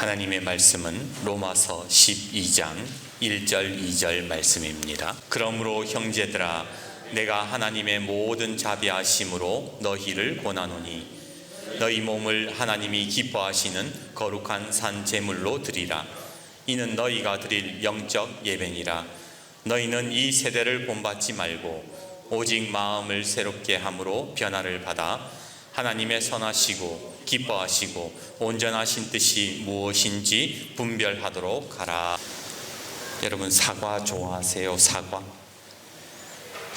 하나님의 말씀은 로마서 12장 1절 2절 말씀입니다. 그러므로 형제들아 내가 하나님의 모든 자비하심으로 너희를 권하노니 너희 몸을 하나님이 기뻐하시는 거룩한 산 제물로 드리라. 이는 너희가 드릴 영적 예배니라. 너희는 이 세대를 본받지 말고 오직 마음을 새롭게 함으로 변화를 받아 하나님의 선하시고 기뻐하시고 온전하신 뜻이 무엇인지 분별하도록 하라. 여러분, 사과 좋아하세요? 사과?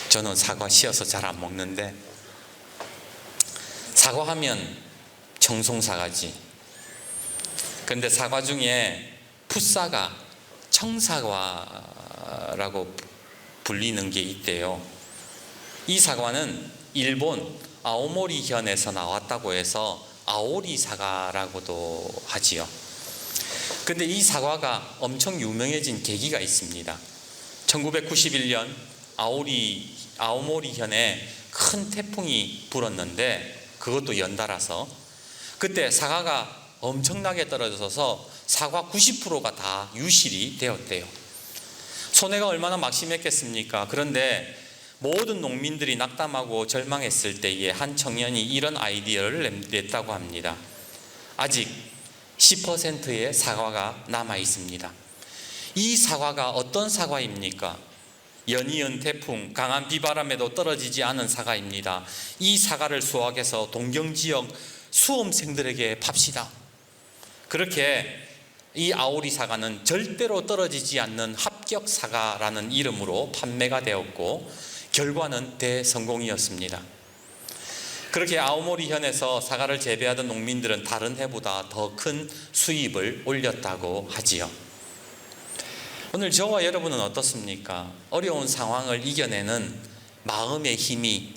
저는 사과 씌어서 잘 안 먹는데, 사과하면 청송사과지. 근데 사과 중에 풋사과, 청사과라고 불리는 게 있대요. 이 사과는 일본 아오모리 현에서 나왔다고 해서 아오리 사과라고도 하지요. 근데 이 사과가 엄청 유명해진 계기가 있습니다. 1991년 아오모리 현에 큰 태풍이 불었는데, 그것도 연달아서 그때 사과가 엄청나게 떨어져서 사과 90%가 다 유실이 되었대요. 손해가 얼마나 막심했겠습니까? 그런데 모든 농민들이 낙담하고 절망했을 때에 한 청년이 이런 아이디어를 냈다고 합니다. 아직 10%의 사과가 남아 있습니다. 이 사과가 어떤 사과입니까? 연이은 태풍, 강한 비바람에도 떨어지지 않은 사과입니다. 이 사과를 수확해서 동경지역 수험생들에게 팝시다. 그렇게 이 아오리 사과는 절대로 떨어지지 않는 합격 사과라는 이름으로 판매가 되었고, 결과는 대성공이었습니다. 그렇게 아오모리 현에서 사과를 재배하던 농민들은 다른 해보다 더 큰 수입을 올렸다고 하지요. 오늘 저와 여러분은 어떻습니까? 어려운 상황을 이겨내는 마음의 힘이,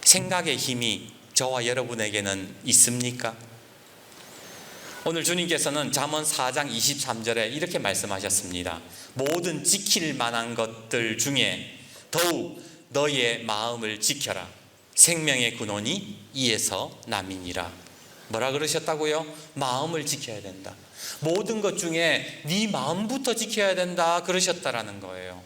생각의 힘이 저와 여러분에게는 있습니까? 오늘 주님께서는 잠언 4장 23절에 이렇게 말씀하셨습니다. 모든 지킬 만한 것들 중에 더욱 너희의 마음을 지켜라. 생명의 근원이 이에서 남이니라. 뭐라 그러셨다고요? 마음을 지켜야 된다. 모든 것 중에 네 마음부터 지켜야 된다 그러셨다라는 거예요.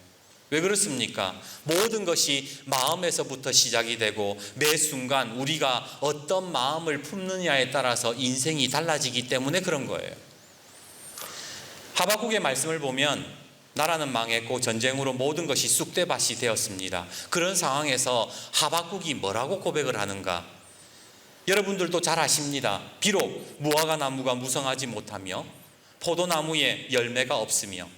왜 그렇습니까? 모든 것이 마음에서부터 시작이 되고 매 순간 우리가 어떤 마음을 품느냐에 따라서 인생이 달라지기 때문에 그런 거예요. 하박국의 말씀을 보면 나라는 망했고 전쟁으로 모든 것이 쑥대밭이 되었습니다. 그런 상황에서 하박국이 뭐라고 고백을 하는가? 여러분들도 잘 아십니다. 비록 무화과 나무가 무성하지 못하며 포도나무에 열매가 없으며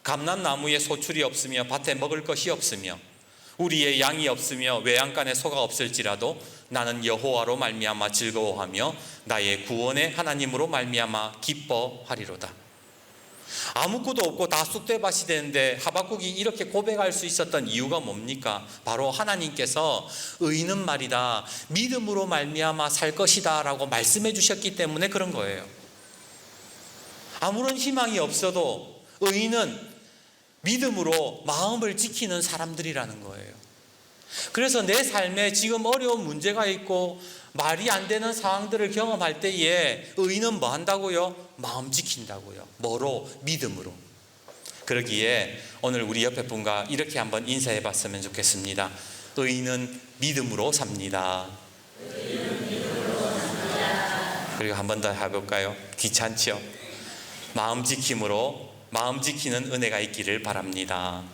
감람나무에 소출이 없으며 밭에 먹을 것이 없으며 우리의 양이 없으며 외양간에 소가 없을지라도 나는 여호와로 말미암아 즐거워하며 나의 구원의 하나님으로 말미암아 기뻐하리로다. 아무것도 없고 다 쑥대밭이 되는데 하박국이 이렇게 고백할 수 있었던 이유가 뭡니까? 바로 하나님께서 의인은 말이다, 믿음으로 말미암아 살 것이다 라고 말씀해 주셨기 때문에 그런 거예요. 아무런 희망이 없어도 의인은 믿음으로 마음을 지키는 사람들이라는 거예요. 그래서 내 삶에 지금 어려운 문제가 있고 말이 안 되는 상황들을 경험할 때에 의인은 뭐 한다고요? 마음 지킨다고요. 뭐로? 믿음으로. 그러기에 오늘 우리 옆에 분과 이렇게 한번 인사해 봤으면 좋겠습니다. 의인은 믿음으로 삽니다. 그리고 한 번 더 해볼까요? 귀찮죠? 마음 지킴으로 마음 지키는 은혜가 있기를 바랍니다.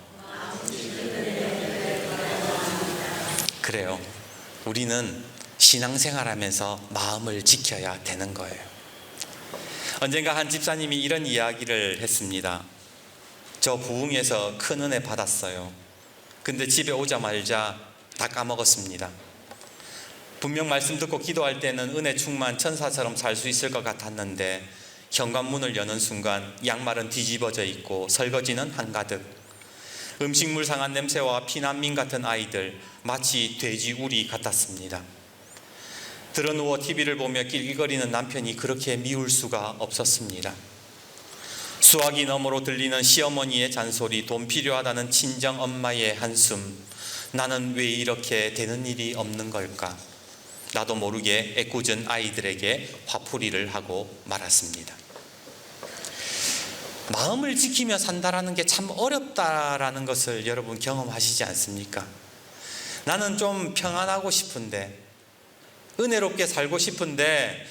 그래요. 우리는 신앙생활하면서 마음을 지켜야 되는 거예요. 언젠가 한 집사님이 이런 이야기를 했습니다. 저 부흥에서 큰 은혜 받았어요. 근데 집에 오자마자 다 까먹었습니다. 분명 말씀 듣고 기도할 때는 은혜 충만 천사처럼 살 수 있을 것 같았는데 현관문을 여는 순간 양말은 뒤집어져 있고 설거지는 한가득, 음식물 상한 냄새와 피난민 같은 아이들, 마치 돼지 우리 같았습니다. 드러누워 TV를 보며 낄낄거리는 남편이 그렇게 미울 수가 없었습니다. 수화기 너머로 들리는 시어머니의 잔소리, 돈 필요하다는 친정 엄마의 한숨, 나는 왜 이렇게 되는 일이 없는 걸까? 나도 모르게 애꿎은 아이들에게 화풀이를 하고 말았습니다. 마음을 지키며 산다라는 게 참 어렵다라는 것을 여러분 경험하시지 않습니까? 나는 좀 평안하고 싶은데, 은혜롭게 살고 싶은데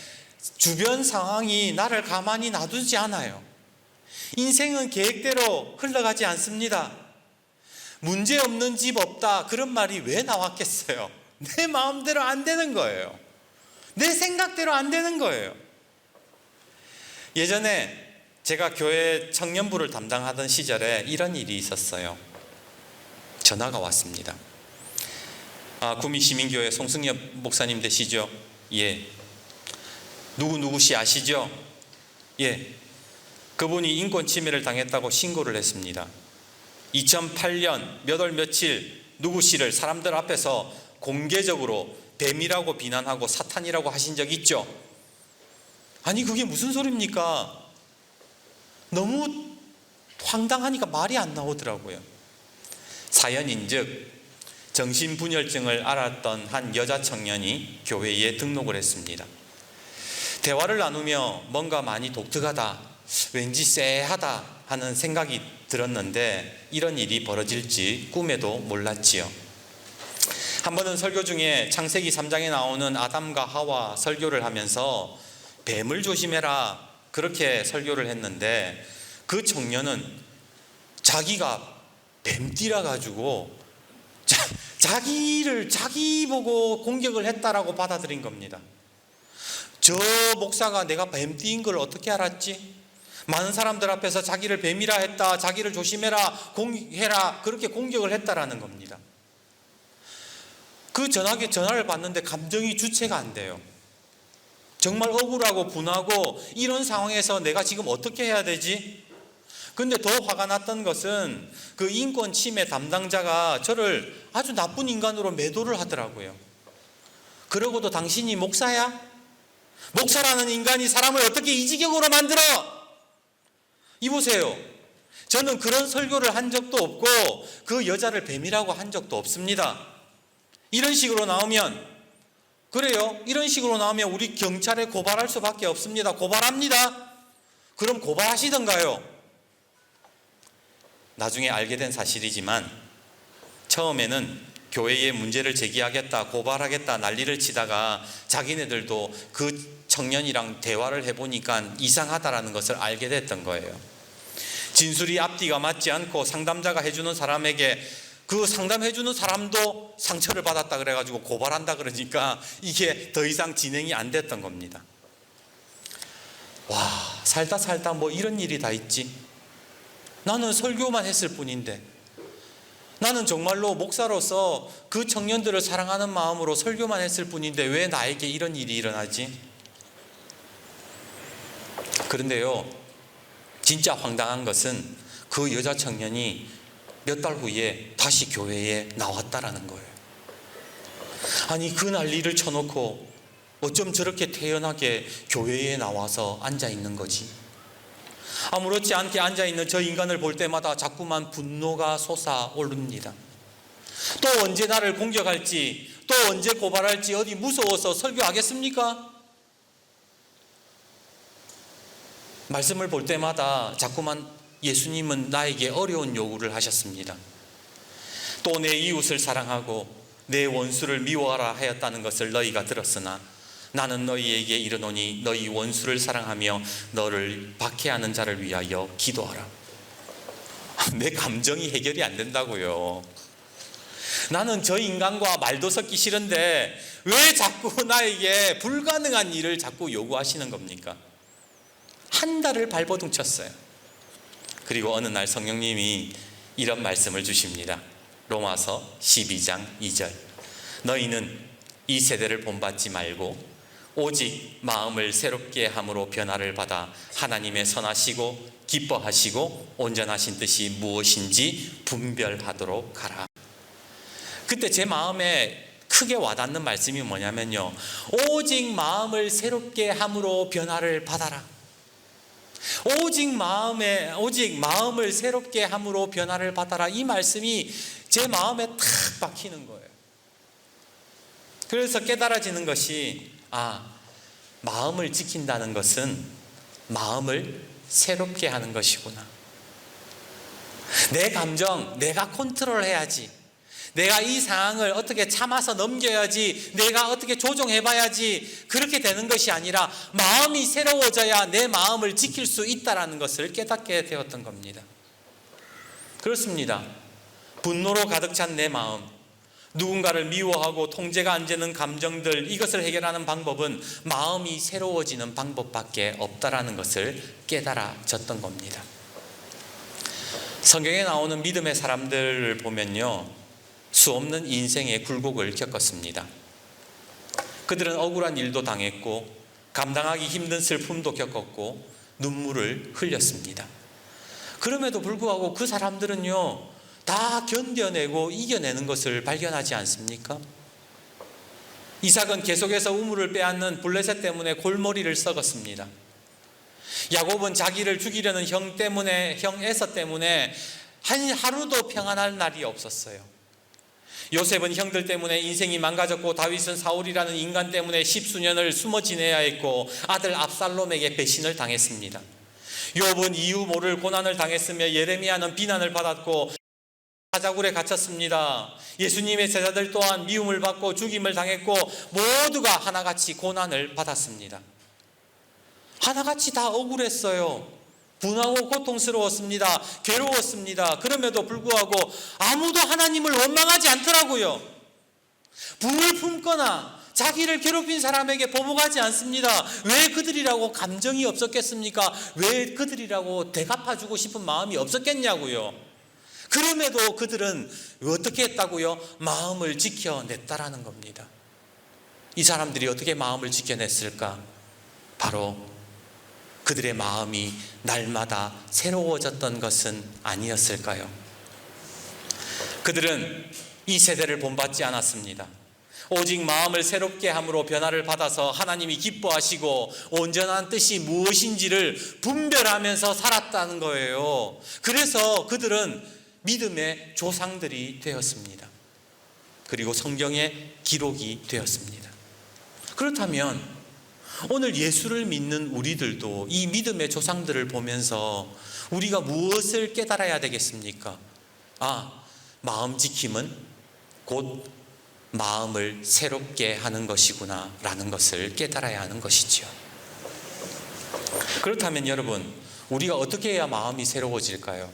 주변 상황이 나를 가만히 놔두지 않아요. 인생은 계획대로 흘러가지 않습니다. 문제 없는 집 없다, 그런 말이 왜 나왔겠어요? 내 마음대로 안 되는 거예요. 내 생각대로 안 되는 거예요. 예전에 제가 교회 청년부를 담당하던 시절에 이런 일이 있었어요. 전화가 왔습니다. 구미 시민교회 송승엽 목사님 되시죠? 예. 누구씨 아시죠? 예. 그분이 인권 침해를 당했다고 신고를 했습니다. 2008년 몇 월 며칠 누구씨를 사람들 앞에서 공개적으로 뱀이라고 비난하고 사탄이라고 하신 적 있죠? 아니, 그게 무슨 소리입니까? 너무 황당하니까 말이 안 나오더라고요. 사연인즉 정신분열증을 앓았던 한 여자 청년이 교회에 등록을 했습니다. 대화를 나누며 뭔가 많이 독특하다, 왠지 쎄하다 하는 생각이 들었는데 이런 일이 벌어질지 꿈에도 몰랐지요. 한 번은 설교 중에 창세기 3장에 나오는 아담과 하와 설교를 하면서 뱀을 조심해라, 그렇게 설교를 했는데 그 청년은 자기가 뱀띠라 가지고 자기 보고 공격을 했다라고 받아들인 겁니다. 저 목사가 내가 뱀띠인 걸 어떻게 알았지? 많은 사람들 앞에서 자기를 뱀이라 했다, 자기를 조심해라, 해라, 그렇게 공격을 했다라는 겁니다. 그 전화를 받는데 감정이 주체가 안 돼요. 정말 억울하고 분하고 이런 상황에서 내가 지금 어떻게 해야 되지? 근데 더 화가 났던 것은 그 인권 침해 담당자가 저를 아주 나쁜 인간으로 매도를 하더라고요. 그러고도 당신이 목사야? 목사라는 인간이 사람을 어떻게 이 지경으로 만들어? 이보세요. 저는 그런 설교를 한 적도 없고 그 여자를 뱀이라고 한 적도 없습니다. 이런 식으로 나오면, 그래요, 이런 식으로 나오면 우리 경찰에 고발할 수밖에 없습니다. 고발합니다. 그럼 고발하시던가요? 나중에 알게 된 사실이지만 처음에는 교회에 문제를 제기하겠다, 고발하겠다 난리를 치다가 자기네들도 그 청년이랑 대화를 해보니까 이상하다라는 것을 알게 됐던 거예요. 진술이 앞뒤가 맞지 않고 상담자가 해주는 사람에게 그 상담해주는 사람도 상처를 받았다 그래가지고 고발한다 그러니까 이게 더 이상 진행이 안 됐던 겁니다. 와, 살다 뭐 이런 일이 다 있지. 나는 설교만 했을 뿐인데, 나는 정말로 목사로서 그 청년들을 사랑하는 마음으로 설교만 했을 뿐인데 왜 나에게 이런 일이 일어나지? 그런데요, 진짜 황당한 것은 그 여자 청년이 몇 달 후에 다시 교회에 나왔다라는 거예요. 아니, 그 난리를 쳐놓고 어쩜 저렇게 태연하게 교회에 나와서 앉아 있는 거지? 아무렇지 않게 앉아 있는 저 인간을 볼 때마다 자꾸만 분노가 솟아오릅니다. 또 언제 나를 공격할지, 또 언제 고발할지 어디 무서워서 설교하겠습니까? 말씀을 볼 때마다 자꾸만 예수님은 나에게 어려운 요구를 하셨습니다. 또 내 이웃을 사랑하고 내 원수를 미워하라 하였다는 것을 너희가 들었으나 나는 너희에게 이르노니 너희 원수를 사랑하며 너를 박해하는 자를 위하여 기도하라. 내 감정이 해결이 안 된다고요. 나는 저 인간과 말도 섞기 싫은데 왜 자꾸 나에게 불가능한 일을 자꾸 요구하시는 겁니까? 한 달을 발버둥 쳤어요. 그리고 어느 날 성령님이 이런 말씀을 주십니다. 로마서 12장 2절. 너희는 이 세대를 본받지 말고 오직 마음을 새롭게 함으로 변화를 받아 하나님의 선하시고 기뻐하시고 온전하신 뜻이 무엇인지 분별하도록 하라. 그때 제 마음에 크게 와닿는 말씀이 뭐냐면요, 오직 마음을 새롭게 함으로 변화를 받아라. 오직 마음을 새롭게 함으로 변화를 받아라. 이 말씀이 제 마음에 탁 박히는 거예요. 그래서 깨달아지는 것이, 마음을 지킨다는 것은 마음을 새롭게 하는 것이구나. 내 감정 내가 컨트롤해야지. 내가 이 상황을 어떻게 참아서 넘겨야지. 내가 어떻게 조정해봐야지. 그렇게 되는 것이 아니라 마음이 새로워져야 내 마음을 지킬 수 있다는 것을 깨닫게 되었던 겁니다. 그렇습니다. 분노로 가득 찬 내 마음, 누군가를 미워하고 통제가 안 되는 감정들, 이것을 해결하는 방법은 마음이 새로워지는 방법밖에 없다라는 것을 깨달아졌던 겁니다. 성경에 나오는 믿음의 사람들을 보면요, 수없는 인생의 굴곡을 겪었습니다. 그들은 억울한 일도 당했고 감당하기 힘든 슬픔도 겪었고 눈물을 흘렸습니다. 그럼에도 불구하고 그 사람들은요, 다 견뎌내고 이겨내는 것을 발견하지 않습니까? 이삭은 계속해서 우물을 빼앗는 블레셋 때문에 골머리를 썩었습니다. 야곱은 자기를 죽이려는 형 에서 때문에 한 하루도 평안할 날이 없었어요. 요셉은 형들 때문에 인생이 망가졌고, 다윗은 사울이라는 인간 때문에 십수년을 숨어 지내야 했고, 아들 압살롬에게 배신을 당했습니다. 욥은 이유 모를 고난을 당했으며 예레미야는 비난을 받았고 사자굴에 갇혔습니다. 예수님의 제자들 또한 미움을 받고 죽임을 당했고 모두가 하나같이 고난을 받았습니다. 하나같이 다 억울했어요. 분하고 고통스러웠습니다. 괴로웠습니다. 그럼에도 불구하고 아무도 하나님을 원망하지 않더라고요. 분을 품거나 자기를 괴롭힌 사람에게 보복하지 않습니다. 왜 그들이라고 감정이 없었겠습니까? 왜 그들이라고 대갚아주고 싶은 마음이 없었겠냐고요. 그럼에도 그들은 어떻게 했다고요? 마음을 지켜냈다라는 겁니다. 이 사람들이 어떻게 마음을 지켜냈을까? 바로 그들의 마음이 날마다 새로워졌던 것은 아니었을까요? 그들은 이 세대를 본받지 않았습니다. 오직 마음을 새롭게 함으로 변화를 받아서 하나님이 기뻐하시고 온전한 뜻이 무엇인지를 분별하면서 살았다는 거예요. 그래서 그들은 믿음의 조상들이 되었습니다. 그리고 성경의 기록이 되었습니다. 그렇다면 오늘 예수를 믿는 우리들도 이 믿음의 조상들을 보면서 우리가 무엇을 깨달아야 되겠습니까? 마음 지킴은 곧 마음을 새롭게 하는 것이구나 라는 것을 깨달아야 하는 것이죠. 그렇다면 여러분, 우리가 어떻게 해야 마음이 새로워질까요?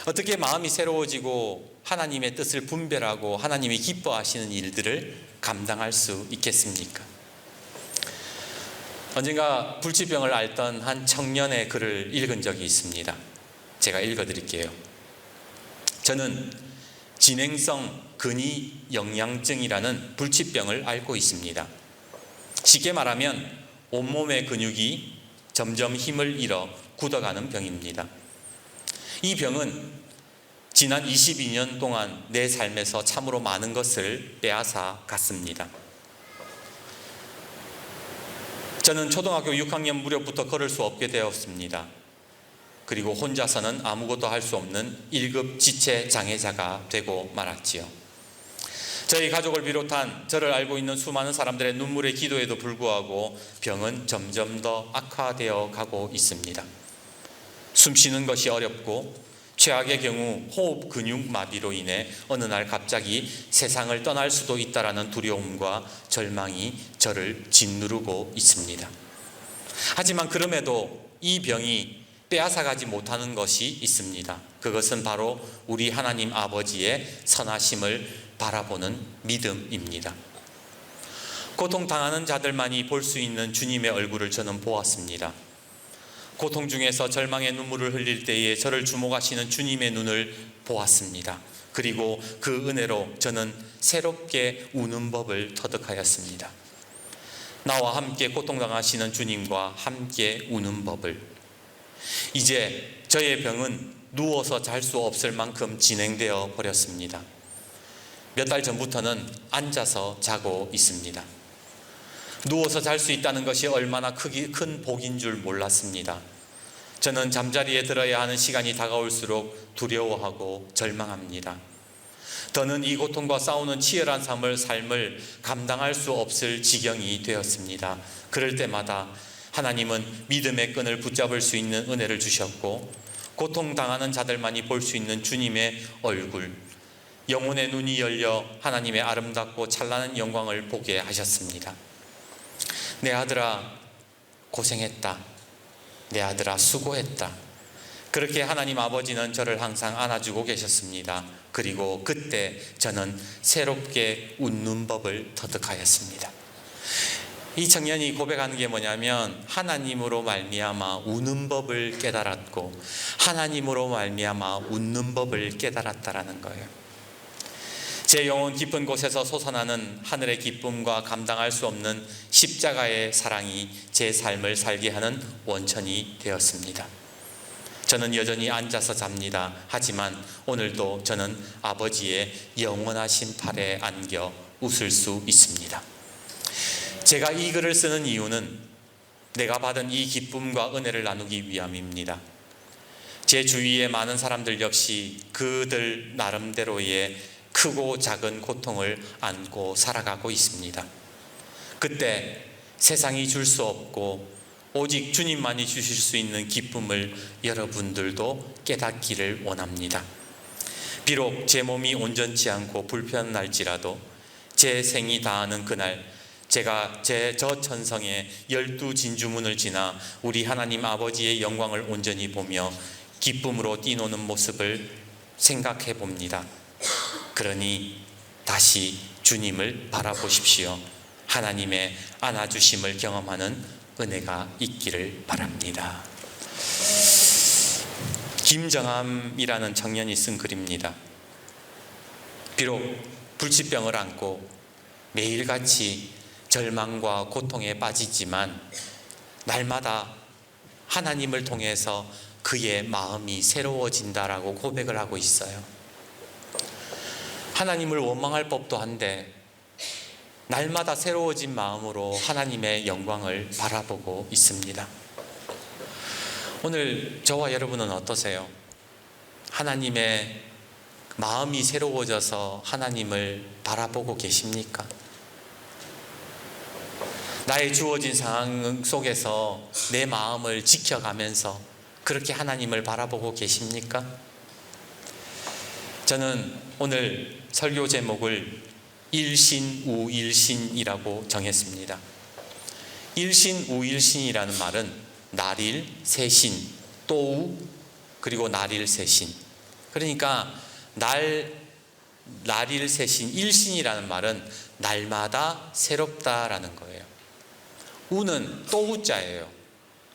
어떻게 마음이 새로워지고 하나님의 뜻을 분별하고 하나님이 기뻐하시는 일들을 감당할 수 있겠습니까? 언젠가 불치병을 앓던 한 청년의 글을 읽은 적이 있습니다. 제가 읽어드릴게요. 저는 진행성 근위 영양증이라는 불치병을 앓고 있습니다. 쉽게 말하면 온몸의 근육이 점점 힘을 잃어 굳어가는 병입니다. 이 병은 지난 22년 동안 내 삶에서 참으로 많은 것을 빼앗아 갔습니다. 저는 초등학교 6학년 무렵부터 걸을 수 없게 되었습니다. 그리고 혼자서는 아무것도 할 수 없는 1급 지체 장애자가 되고 말았지요. 저희 가족을 비롯한 저를 알고 있는 수많은 사람들의 눈물의 기도에도 불구하고 병은 점점 더 악화되어 가고 있습니다. 숨쉬는 것이 어렵고 최악의 경우 호흡 근육 마비로 인해 어느 날 갑자기 세상을 떠날 수도 있다라는 두려움과 절망이 저를 짓누르고 있습니다. 하지만 그럼에도 이 병이 빼앗아가지 못하는 것이 있습니다. 그것은 바로 우리 하나님 아버지의 선하심을 바라보는 믿음입니다. 고통당하는 자들만이 볼 수 있는 주님의 얼굴을 저는 보았습니다. 고통 중에서 절망의 눈물을 흘릴 때에 저를 주목하시는 주님의 눈을 보았습니다. 그리고 그 은혜로 저는 새롭게 우는 법을 터득하였습니다. 나와 함께 고통당하시는 주님과 함께 우는 법을. 이제 저의 병은 누워서 잘 수 없을 만큼 진행되어 버렸습니다. 몇 달 전부터는 앉아서 자고 있습니다. 누워서 잘 수 있다는 것이 얼마나 큰 복인 줄 몰랐습니다. 저는 잠자리에 들어야 하는 시간이 다가올수록 두려워하고 절망합니다. 더는 이 고통과 싸우는 치열한 삶을 감당할 수 없을 지경이 되었습니다. 그럴 때마다 하나님은 믿음의 끈을 붙잡을 수 있는 은혜를 주셨고, 고통당하는 자들만이 볼 수 있는 주님의 얼굴, 영혼의 눈이 열려 하나님의 아름답고 찬란한 영광을 보게 하셨습니다. 내 아들아 고생했다. 내 아들아 수고했다. 그렇게 하나님 아버지는 저를 항상 안아주고 계셨습니다. 그리고 그때 저는 새롭게 웃는 법을 터득하였습니다. 이 청년이 고백하는 게 뭐냐면, 하나님으로 말미암아 우는 법을 깨달았고 하나님으로 말미암아 웃는 법을 깨달았다라는 거예요. 제 영혼 깊은 곳에서 솟아나는 하늘의 기쁨과 감당할 수 없는 십자가의 사랑이 제 삶을 살게 하는 원천이 되었습니다. 저는 여전히 앉아서 잡니다. 하지만 오늘도 저는 아버지의 영원하신 팔에 안겨 웃을 수 있습니다. 제가 이 글을 쓰는 이유는 내가 받은 이 기쁨과 은혜를 나누기 위함입니다. 제 주위의 많은 사람들 역시 그들 나름대로의 크고 작은 고통을 안고 살아가고 있습니다. 그때 세상이 줄 수 없고 오직 주님만이 주실 수 있는 기쁨을 여러분들도 깨닫기를 원합니다. 비록 제 몸이 온전치 않고 불편할지라도 제 생이 다하는 그날, 제가 저 천성의 12진주문을 지나 우리 하나님 아버지의 영광을 온전히 보며 기쁨으로 뛰노는 모습을 생각해 봅니다. 그러니 다시 주님을 바라보십시오. 하나님의 안아주심을 경험하는 은혜가 있기를 바랍니다. 김정함이라는 청년이 쓴 글입니다. 비록 불치병을 안고 매일같이 절망과 고통에 빠지지만 날마다 하나님을 통해서 그의 마음이 새로워진다라고 고백을 하고 있어요. 하나님을 원망할 법도 한데 날마다 새로워진 마음으로 하나님의 영광을 바라보고 있습니다. 오늘 저와 여러분은 어떠세요? 하나님의 마음이 새로워져서 하나님을 바라보고 계십니까? 나의 주어진 상황 속에서 내 마음을 지켜가면서 그렇게 하나님을 바라보고 계십니까? 저는 오늘 설교 제목을 일신우일신이라고 정했습니다. 일신우일신이라는 말은 날일, 세신, 또우, 그리고 날일, 세신. 그러니까 날일, 세신, 일신이라는 말은 날마다 새롭다라는 거예요. 우는 또우자예요.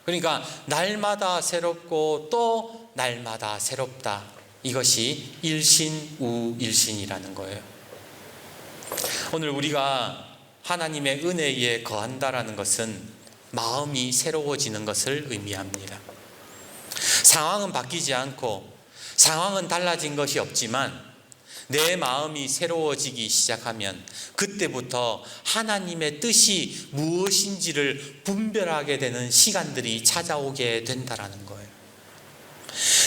그러니까 날마다 새롭고 또 날마다 새롭다. 이것이 일신우일신이라는 거예요. 오늘 우리가 하나님의 은혜에 거한다라는 것은 마음이 새로워지는 것을 의미합니다. 상황은 바뀌지 않고 상황은 달라진 것이 없지만 내 마음이 새로워지기 시작하면 그때부터 하나님의 뜻이 무엇인지를 분별하게 되는 시간들이 찾아오게 된다라는 거예요.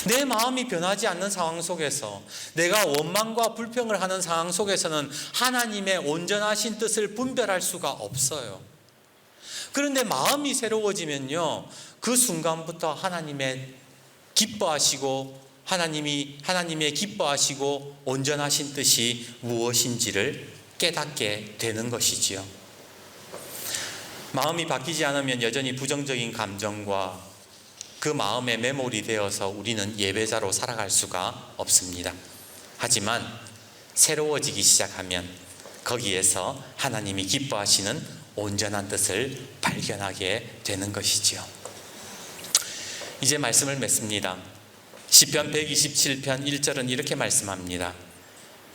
내 마음이 변하지 않는 상황 속에서, 내가 원망과 불평을 하는 상황 속에서는 하나님의 온전하신 뜻을 분별할 수가 없어요. 그런데 마음이 새로워지면요, 그 순간부터 하나님의 기뻐하시고 하나님의 기뻐하시고 온전하신 뜻이 무엇인지를 깨닫게 되는 것이지요. 마음이 바뀌지 않으면 여전히 부정적인 감정과 그 마음에 매몰이 되어서 우리는 예배자로 살아갈 수가 없습니다. 하지만 새로워지기 시작하면 거기에서 하나님이 기뻐하시는 온전한 뜻을 발견하게 되는 것이지요. 이제 말씀을 맺습니다. 시편 127편 1절은 이렇게 말씀합니다.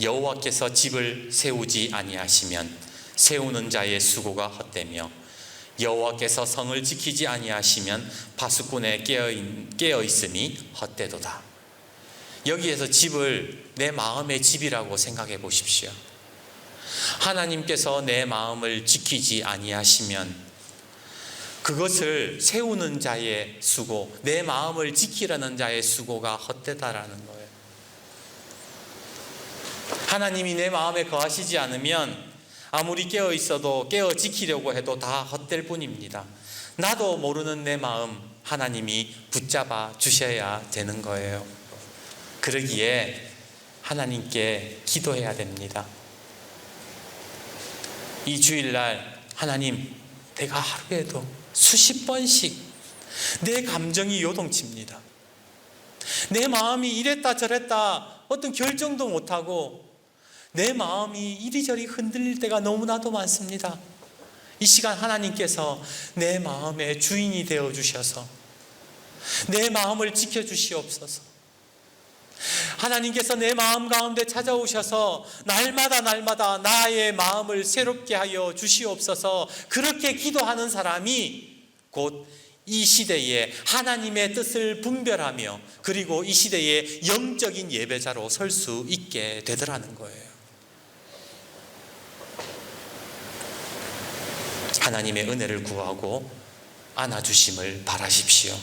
여호와께서 집을 세우지 아니하시면 세우는 자의 수고가 헛되며 여호와께서 성을 지키지 아니하시면 파수꾼의 깨어있음이 헛되도다. 여기에서 집을 내 마음의 집이라고 생각해 보십시오. 하나님께서 내 마음을 지키지 아니하시면 그것을 세우는 자의 수고, 내 마음을 지키려는 자의 수고가 헛되다라는 거예요. 하나님이 내 마음에 거하시지 않으면 아무리 깨어 있어도 깨어 지키려고 해도 다 헛될 뿐입니다. 나도 모르는 내 마음 하나님이 붙잡아 주셔야 되는 거예요. 그러기에 하나님께 기도해야 됩니다. 이 주일날 하나님, 내가 하루에도 수십 번씩 내 감정이 요동칩니다. 내 마음이 이랬다 저랬다 어떤 결정도 못하고 내 마음이 이리저리 흔들릴 때가 너무나도 많습니다. 이 시간 하나님께서 내 마음의 주인이 되어 주셔서 내 마음을 지켜주시옵소서. 하나님께서 내 마음 가운데 찾아오셔서 날마다 나의 마음을 새롭게 하여 주시옵소서. 그렇게 기도하는 사람이 곧 이 시대에 하나님의 뜻을 분별하며 그리고 이 시대의 영적인 예배자로 설 수 있게 되더라는 거예요. 하나님의 은혜를 구하고 안아주심을 바라십시오.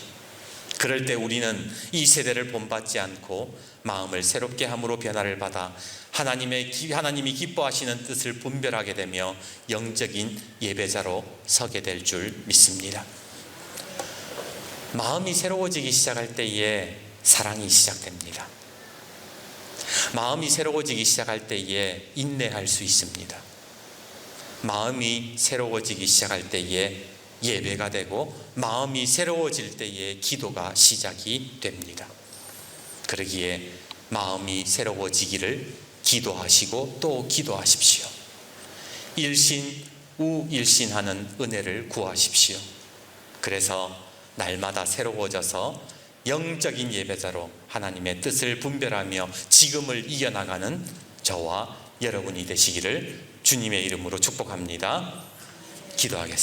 그럴 때 우리는 이 세대를 본받지 않고 마음을 새롭게 함으로 변화를 받아 하나님이 기뻐하시는 뜻을 분별하게 되며 영적인 예배자로 서게 될 줄 믿습니다. 마음이 새로워지기 시작할 때에 사랑이 시작됩니다. 마음이 새로워지기 시작할 때에 인내할 수 있습니다. 마음이 새로워지기 시작할 때에 예배가 되고 마음이 새로워질 때에 기도가 시작이 됩니다. 그러기에 마음이 새로워지기를 기도하시고 또 기도하십시오. 일신우일신하는 은혜를 구하십시오. 그래서 날마다 새로워져서 영적인 예배자로 하나님의 뜻을 분별하며 지금을 이겨나가는 저와 여러분이 되시기를 주님의 이름으로 축복합니다. 기도하겠습니다.